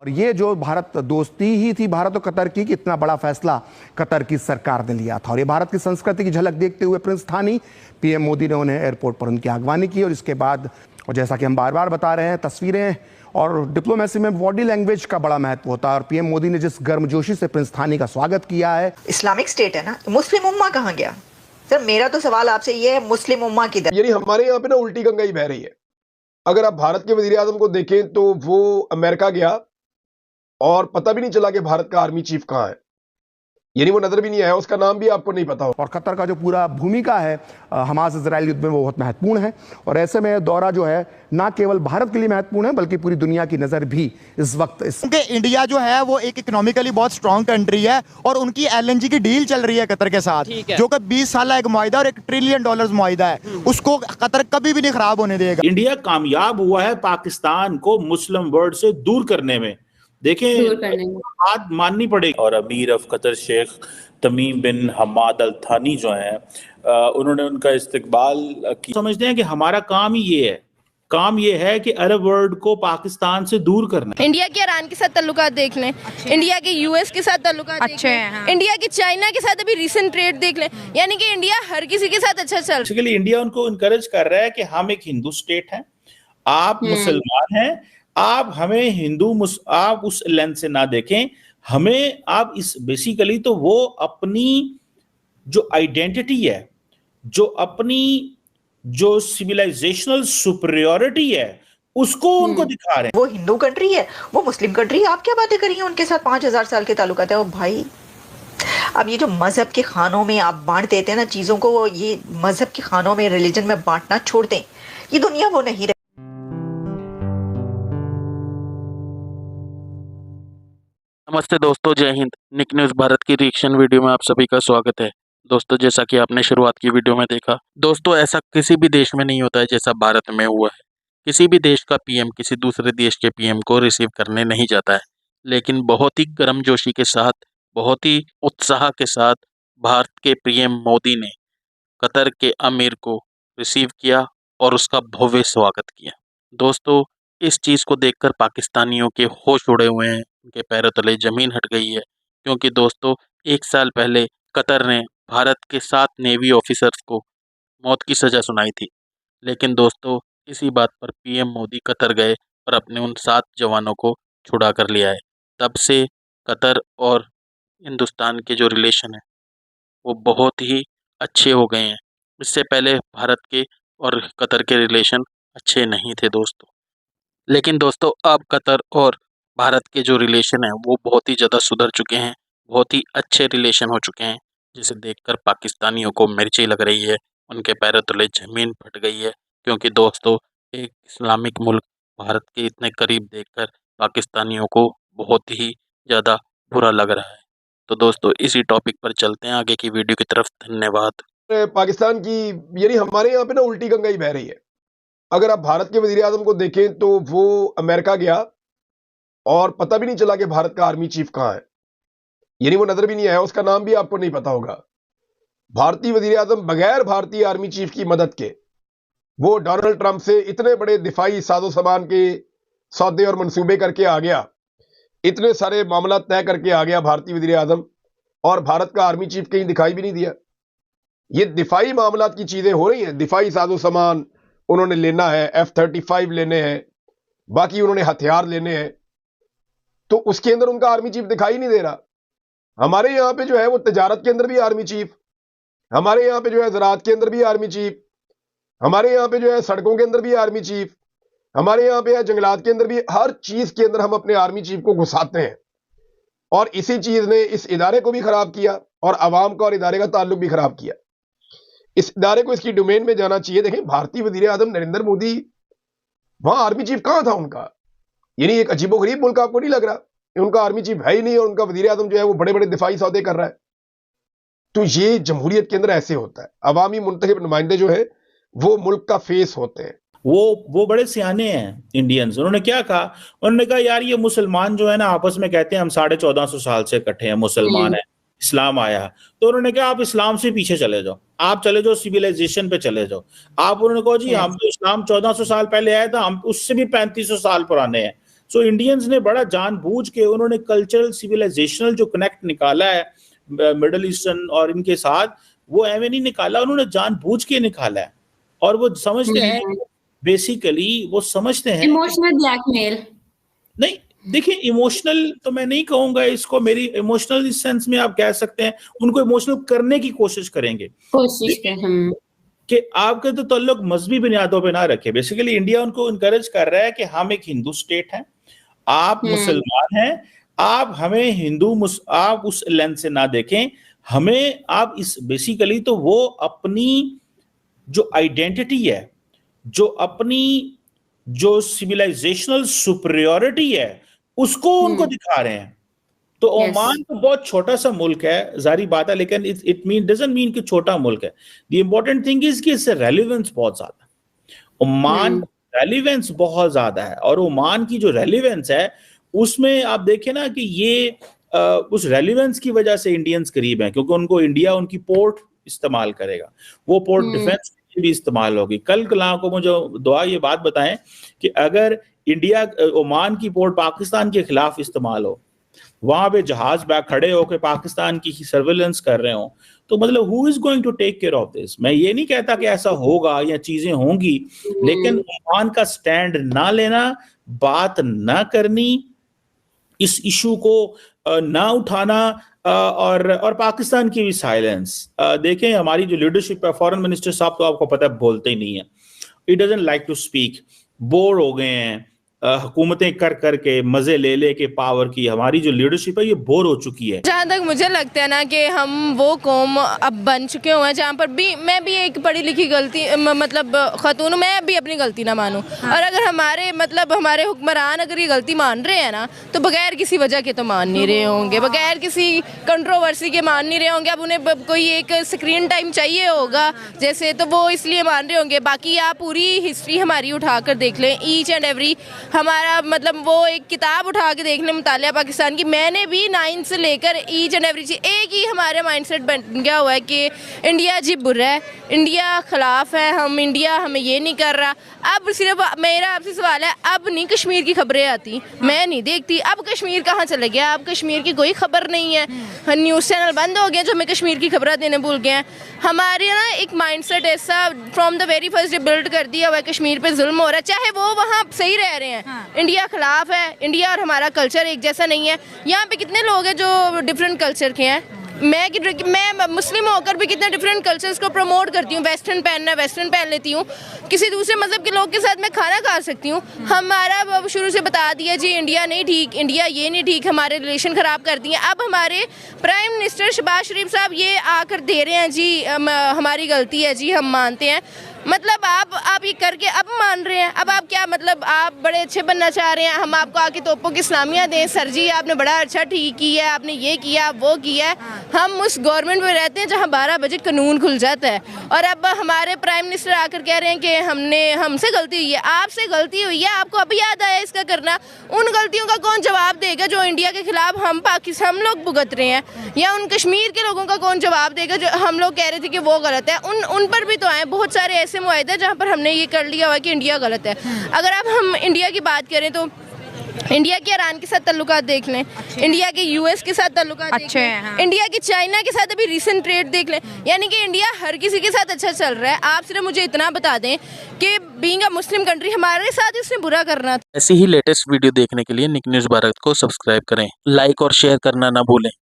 और ये जो भारत दोस्ती ही थी भारत और कतर की, कि इतना बड़ा फैसला कतर की सरकार ने लिया था। और ये भारत की संस्कृति की झलक देखते हुए प्रिंस थानी पीएम मोदी ने उन्हें एयरपोर्ट पर उनकी अगवानी की। और इसके बाद, और जैसा कि हम बार बार बता रहे हैं, तस्वीरें और डिप्लोमेसी में बॉडी लैंग्वेज का बड़ा महत्व होता है। और पीएम मोदी ने जिस गर्मजोशी से प्रिंस थानी का स्वागत किया है। इस्लामिक स्टेट है ना, मुस्लिम उम्मा कहाँ गया? सर मेरा तो सवाल आपसे ये है, मुस्लिम उम्मा किधर? यानी हमारे यहाँ पे ना उल्टी गंगा ही बह रही है। अगर आप भारत के वजीर आजम को देखें तो वो अमेरिका गया और पता भी नहीं चला कि भारत का आर्मी चीफ कहाँ है, यानी वो नजर भी नहीं आया, उसका नाम भी आपको नहीं पता हो। और कतर का जो पूरा भूमिका है हमास इजराइल युद्ध में, वो बहुत महत्वपूर्ण है। और ऐसे में दौरा जो है ना केवल भारत के लिए महत्वपूर्ण है, बल्कि पूरी दुनिया की नजर भी इस वक्त इंडिया जो है वो एक इकोनॉमिकली बहुत स्ट्रांग कंट्री है और उनकी एलएनजी की डील चल रही है कतर के साथ, जो कि 20 साल एक मुआहिदा और $1 ट्रिलियन मुआहिदा है, उसको कतर कभी भी नहीं खराब होने देगा। इंडिया कामयाब हुआ है पाकिस्तान को मुस्लिम वर्ल्ड से दूर करने में। देखें, बात माननी पड़ेगी। और अमीर ऑफ कतर शेख तमीम बिन हमाद अल थानी जो हैं, उन्होंने उनका इस्तकबाल किया। समझते हैं कि हमारा काम ही ये है कि अरब वर्ल्ड को पाकिस्तान से दूर करना। इंडिया के ईरान के साथ ताल्लुकात देख लें, इंडिया के यूएस के साथ ताल्लुकात अच्छे हैं, हाँ। इंडिया के चाइना के साथ अभी रिसेंट ट्रेड देख लें, यानी कि इंडिया हर किसी के साथ अच्छा चल रहा है। इंडिया उनको इनकरेज कर रहा है कि हम एक हिंदू स्टेट हैं, आप मुसलमान हैं, आप हमें आप उस लेंस से ना देखें, हमें आप इस बेसिकली तो वो अपनी जो आइडेंटिटी है, जो सिविलाइजेशनल सुपीरियोरिटी है, उसको उनको दिखा रहे हैं। वो हिंदू कंट्री है, वो मुस्लिम कंट्री है, आप क्या बातें करिए उनके साथ 5000 साल के ताल्लुकात है। वो भाई, अब ये जो मजहब के खानों में आप बांट देते हैं ना चीजों को, ये मजहब के खानों में, रिलीजन में बांटना छोड़ दें, ये दुनिया वो नहीं रही। नमस्ते दोस्तों, जय हिंद। निक न्यूज़ भारत की रिएक्शन वीडियो में आप सभी का स्वागत है। दोस्तों, जैसा कि आपने शुरुआत की वीडियो में देखा, दोस्तों ऐसा किसी भी देश में नहीं होता है जैसा भारत में हुआ है। किसी भी देश का पीएम किसी दूसरे देश के पीएम को रिसीव करने नहीं जाता है, लेकिन बहुत ही गर्मजोशी के साथ, बहुत ही उत्साह के साथ भारत के पीएम मोदी ने कतर के अमीर को रिसीव किया और उसका भव्य स्वागत किया। दोस्तों, इस चीज़ को देखकर पाकिस्तानियों के होश उड़े हुए हैं, उनके पैरों तले जमीन हट गई है। क्योंकि दोस्तों, 1 साल पहले कतर ने भारत के 7 नेवी ऑफिसर्स को मौत की सज़ा सुनाई थी। लेकिन दोस्तों, इसी बात पर पीएम मोदी कतर गए और अपने उन 7 जवानों को छुड़ा कर लिया है। तब से कतर और हिंदुस्तान के जो रिलेशन है वो बहुत ही अच्छे हो गए हैं। इससे पहले भारत के और कतर के रिलेशन अच्छे नहीं थे दोस्तों। लेकिन दोस्तों, अब कतर और भारत के जो रिलेशन है वो बहुत ही ज़्यादा सुधर चुके हैं, बहुत ही अच्छे रिलेशन हो चुके हैं, जिसे देखकर पाकिस्तानियों को मिर्ची लग रही है, उनके पैरों तले ज़मीन फट गई है। क्योंकि दोस्तों, एक इस्लामिक मुल्क भारत के इतने करीब देखकर पाकिस्तानियों को बहुत ही ज़्यादा बुरा लग रहा है। तो दोस्तों, इसी टॉपिक पर चलते हैं आगे की वीडियो की तरफ। धन्यवाद। पाकिस्तान की, यानी हमारे यहाँ पे ना उल्टी गंगा ही बह रही है। अगर आप भारत के वजीर आजम को देखें तो वो अमेरिका गया और पता भी नहीं चला कि भारत का आर्मी चीफ कहाँ है, यानी वो नजर भी नहीं आया, उसका नाम भी आपको नहीं पता होगा। भारतीय वजीर आजम बगैर भारतीय आर्मी चीफ की मदद के वो डोनाल्ड ट्रंप से इतने बड़े दिफाई साजो सामान के सौदे और मंसूबे करके आ गया, इतने सारे मामला तय करके आ गया भारतीय वजीर आजम, और भारत का आर्मी चीफ कहीं दिखाई भी नहीं दिया। ये दिफाई मामला की चीजें हो रही हैं, दिफाई साजो सामान उन्होंने लेना है, F-35 लेने हैं, बाकी उन्होंने हथियार लेने हैं, तो उसके अंदर उनका आर्मी चीफ दिखाई नहीं दे रहा। हमारे यहाँ पे जो है वो तिजारत के अंदर भी आर्मी चीफ, हमारे यहाँ पे जो है ज़राअत के अंदर भी आर्मी चीफ, हमारे यहाँ पे जो है सड़कों के अंदर भी आर्मी चीफ, हमारे यहाँ पे है जंगलात के अंदर भी, हर चीज के अंदर हम अपने आर्मी चीफ को घुसाते हैं। और इसी चीज ने इस इदारे को भी खराब किया और आवाम का और इदारे का ताल्लुक भी खराब किया। इस इदारे को इसकी डोमेन में जाना चाहिए। देखें, भारतीय वजीर आजम नरेंद्र मोदी, वहां आर्मी चीफ कहां था उनका? यानी एक अजीबोगरीब मुल्क आपको नहीं लग रहा? उनका आर्मी चीफ है ही नहीं और उनका वजीर आजम जो है वो बड़े बड़े दिफाई सौदे कर रहा है। तो ये जमहूरियत के अंदर ऐसे होता है। अवामी मुंतखब नुमाइंदे जो है वो मुल्क का फेस होते हैं। वो बड़े सियाने हैं इंडियंस। उन्होंने क्या कहा? उन्होंने कहा यार ये मुसलमान जो है ना आपस में कहते हैं हम 1450 साल से इकट्ठे हैं, मुसलमान है, इस्लाम आया। तो उन्होंने कहा आप इस्लाम से पीछे चले जाओ, आप चले जाओ सिविलाइजेशन पे चले जाओ। आप उन्होंने कहा जी हम तो इस्लाम 1400 साल पहले आया था, हम उससे भी 3500 साल पुराने हैं। सो इंडियंस ने बड़ा जानबूझ के उन्होंने कल्चरल सिविलाइजेशनल जो कनेक्ट निकाला है मिडल ईस्टर्न और इनके साथ, वो एवं नहीं निकाला, उन्होंने जानबूझ के निकाला है। और वो समझते हैं बेसिकली, वो समझते हैं इमोशनल ब्लैकमेल। नहीं, देखिए इमोशनल तो मैं नहीं कहूंगा इसको, मेरी इमोशनल इस सेंस में आप कह सकते हैं उनको इमोशनल करने की कोशिश करेंगे कि आपके तो ताल्लुक मजहबी बुनियादों पे ना रखे। बेसिकली इंडिया उनको इनकरेज कर रहा है कि हम एक हिंदू स्टेट हैं, आप मुसलमान हैं, आप हमें आप उस लेंस से ना देखें, हमें आप इस बेसिकली तो वो अपनी जो आइडेंटिटी है, जो अपनी जो सिविलाइजेशनल सुपीरियरिटी है, उसको उनको दिखा रहे हैं। तो ओमान तो बहुत छोटा सा मुल्क है, जारी बात है, लेकिन इट डजंट मीन कि छोटा मुल्क है। द इंपॉर्टेंट थिंग इज कि इससे रेलिवेंस बहुत ज्यादा, ओमान रेलिवेंस बहुत ज्यादा है। और ओमान की जो रेलिवेंस है उसमें आप देखें ना कि ये उस रेलिवेंस की वजह से इंडियंस करीब हैं, क्योंकि उनको इंडिया उनकी पोर्ट इस्तेमाल करेगा, वो पोर्ट डिफेंस भी इस्तेमाल होगी। कल कलाम को मुझे दुआ ये बात बताएं कि अगर इंडिया ओमान की पोर्ट पाकिस्तान के खिलाफ इस्तेमाल हो, वहां पे जहाज बैग खड़े होकर पाकिस्तान की सर्वेलेंस कर रहे हो, तो मतलब who is going to take care of this. मैं ये नहीं कहता कि ऐसा होगा या चीजें होंगी, लेकिन ओमान का स्टैंड ना लेना, बात ना करनी, इस इशू को ना उठाना, और पाकिस्तान की भी साइलेंस। देखें हमारी जो लीडरशिप है, फॉरेन मिनिस्टर साहब तो आपको पता है बोलते ही नहीं है, it doesn't like to speak, bore हो गए हैं हुकूमतें कर करके, मजे ले ले के पावर की। हमारी जो लीडरशिप है ये बोर हो चुकी है। जहाँ तक मुझे लगता है ना कि हम वो कौम अब बन चुके हुए हैं जहाँ पर भी मैं भी एक पढ़ी लिखी गलती मतलब खातून, मैं भी अपनी गलती ना मानूं। और अगर हमारे हमारे हुक्मरान अगर ये गलती मान रहे हैं ना, तो बगैर किसी वजह के तो मान नहीं रहे होंगे, बगैर किसी कंट्रोवर्सी के मान नहीं रहे होंगे। अब उन्हें कोई एक स्क्रीन टाइम चाहिए होगा जैसे, तो वो इसलिए मान रहे होंगे। बाकी आप पूरी हिस्ट्री हमारी उठा कर देख लें, ईच एंड एवरी, हमारा वो एक किताब उठा के देख लें मुतालिया पाकिस्तान की, मैंने भी 9 से लेकर ईच एंड एवरी चीज, एक ही हमारा माइंडसेट बन गया हुआ है कि इंडिया जी बुरा है, इंडिया खिलाफ है, इंडिया हमें ये नहीं कर रहा। अब सिर्फ मेरा आपसे सवाल है, अब नहीं कश्मीर की खबरें आती, मैं नहीं देखती, अब कश्मीर कहाँ चले गया, अब कश्मीर की कोई खबर नहीं है, न्यूज़ चैनल बंद हो गया जो हमें कश्मीर की खबरें देने भूल गए हैं। हमारे ना एक माइंडसेट ऐसा from the very first day build कर दिया हुआ है, कश्मीर पे जुल्म हो रहा है, चाहे वो वहाँ सही रह रहे हैं, इंडिया खिलाफ है, इंडिया और हमारा कल्चर एक जैसा नहीं है। यहाँ पे कितने लोग हैं जो डिफरेंट कल्चर के हैं, मैं मुस्लिम होकर भी कितने डिफरेंट कल्चर्स को प्रमोट करती हूँ। वेस्टर्न पहनना है, वेस्टर्न पहन लेती हूँ, किसी दूसरे मजहब के लोग के साथ मैं खाना खा सकती हूँ। हमारा शुरू से बता दिया जी इंडिया नहीं ठीक, इंडिया ये नहीं ठीक, हमारे रिलेशन ख़राब कर दिए। अब हमारे प्राइम मिनिस्टर शहबाज शरीफ साहब ये आकर दे रहे हैं जी हमारी गलती है जी, हम मानते हैं। मतलब आप ये करके अब मान रहे हैं, अब आप क्या आप बड़े अच्छे बनना चाह रहे हैं, हम आपको आके तोपों की इस्लामिया दें, सर जी आपने बड़ा अच्छा ठीक किया है, आपने ये किया वो किया है। हम उस गवर्नमेंट में रहते हैं जहां 12 बजे कानून खुल जाता है, और अब हमारे प्राइम मिनिस्टर आकर कह रहे हैं कि हमसे गलती हुई है। आपसे गलती हुई है, आपको अभी याद आया इसका करना? उन गलतियों का कौन जवाब देगा जो इंडिया के खिलाफ हम लोग भुगत रहे हैं, या उन कश्मीर के लोगों का कौन जवाब देगा जो हम लोग कह रहे थे कि वो गलत है? उन पर भी तो आए बहुत सारे ऐसे मुआहदे जहाँ पर हमने ये कर लिया हुआ कि इंडिया गलत है। अगर अब हम इंडिया की बात करें तो इंडिया के ईरान के साथ ताल्लुकात देख लें, इंडिया के यूएस के साथ ताल्लुकात देख लें, इंडिया के चाइना के साथ अभी रिसेंट ट्रेड देख लें, यानी कि इंडिया हर किसी के साथ अच्छा चल रहा है। आप सिर्फ मुझे इतना बता दें कि बीइंग अ मुस्लिम कंट्री हमारे साथ इसने बुरा करना था। ऐसी ही लेटेस्ट वीडियो देखने के लिए निक न्यूज़ भारत को सब्सक्राइब करें, लाइक और शेयर करना ना भूलें।